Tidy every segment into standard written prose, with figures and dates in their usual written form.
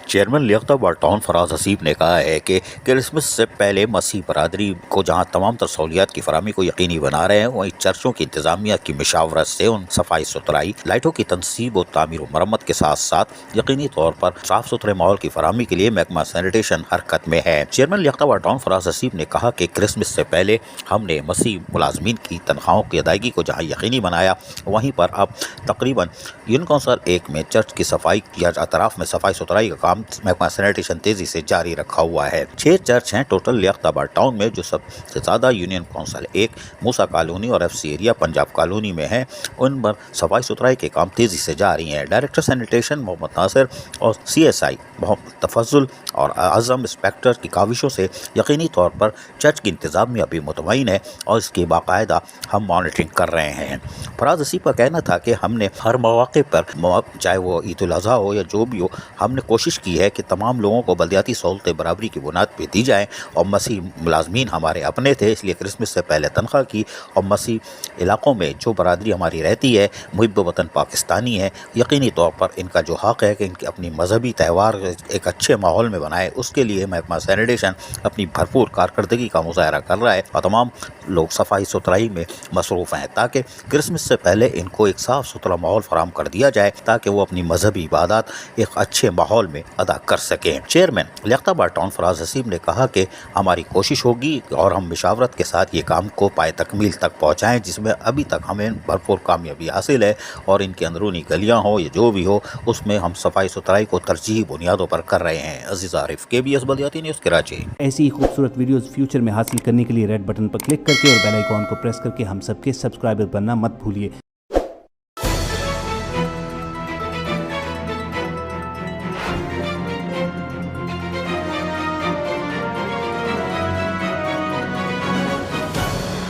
Chairman لیاقت town فراز حسیب نے کہا ہے کہ کرسمس سے پہلے مسیح برادری کو جہاں تمام تر سہولیات کی فراہمی کو یقینی بنا رہے ہیں، وہیں چرچوں کی انتظامیہ کی مشاورت سے ان صفائی ستھرائی، لائٹوں کی تنصیب و تعمیر و مرمت کے ساتھ ساتھ یقینی طور پر صاف ستھرے ماحول کی فراہمی کے لیے محکمہ سینیٹیشن حرکت میں ہے۔ چیئرمین لیاقت ٹاؤن فراز حسیب نے کہا کہ کرسمس سے پہلے ہم نے مسیح ملازمین کی تنخواہوں کی ادائیگی کو جہاں یقینی بنایا، وہیں پر اب تقریباً یونین کونسل 1 میں چرچ کی صفائی یا اطراف میں صفائی ستھرائی کا کام محکمہ سینیٹیشن تیزی سے جاری رکھا ہوا ہے۔ 6 چرچ ہیں ٹوٹل لیاقت آباد ٹاؤن میں، جو سب سے زیادہ یونین کونسل 1 موسیٰ کالونی اور F C area Punjab colony میں ہیں۔ ان پر صفائی ستھرائی کے کام تیزی سے جاری ہیں۔ ڈائریکٹر سینیٹیشن محمد ناصر اور سی ایس آئی محمد تفضل اور اعظم انسپیکٹر کی کاوشوں سے یقینی طور پر چرچ کی انتظامیہ بھی مطمئن ہے اور اس کی باقاعدہ ہم مانیٹرنگ کر رہے ہیں۔ فراز حسیب کا کہنا تھا کہ ہم نے ہر مواقع پر، چاہے وہ عید الاضحیٰ ہو یا جو بھی ہو، ہم نے کوشش کی ہے کہ تمام لوگوں کو بلدیاتی سہولتیں برابری کی بنیاد پہ دی جائیں، اور مسیح ملازمین ہمارے اپنے تھے، اس لیے کرسمس سے پہلے تنخواہ کی، اور مسیح علاقوں میں جو برادری ہماری رہتی ہے، محب وطن پاکستانی ہے، یقینی طور پر ان کا جو حق ہے کہ ان کے اپنی مذہبی تہوار ایک اچھے ماحول میں بنائے، اس کے لیے محکمہ سینیٹیشن اپنی بھرپور کارکردگی کا مظاہرہ کر رہا ہے، اور تمام لوگ صفائی ستھرائی میں مصروف ہیں تاکہ کرسمس سے پہلے ان کو ایک صاف ستھرا ماحول فراہم کر دیا جائے تاکہ وہ اپنی مذہبی عبادات ایک اچھے ماحول میں ادا کر سکیں۔ چیئرمین لیاقت آباد ٹاؤن فراز حسیب نے کہا کہ ہماری کوشش ہوگی اور ہم مشاورت کے ساتھ یہ کام کو پائے تکمیل تک پہنچائیں، جس میں ابھی تک ہمیں بھرپور کامیابی حاصل ہے، اور ان کی اندرونی گلیاں ہوں یا جو بھی ہو، اس میں ہم صفائی ستھرائی کو ترجیحی بنیادوں پر کر رہے ہیں۔ عزیز عارف، KBS بلدیاتی نیوز، کراچی۔ ایسی ہی خوبصورت ویڈیوز فیوچر میں حاصل کرنے کے لیے ریڈ بٹن پر کلک کر کے اور بیل آئیکن کو پریس کر کے ہم سب کے سبسکرائبر بننا مت بھولیے۔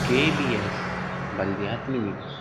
KBS بلدیاتی نیوز۔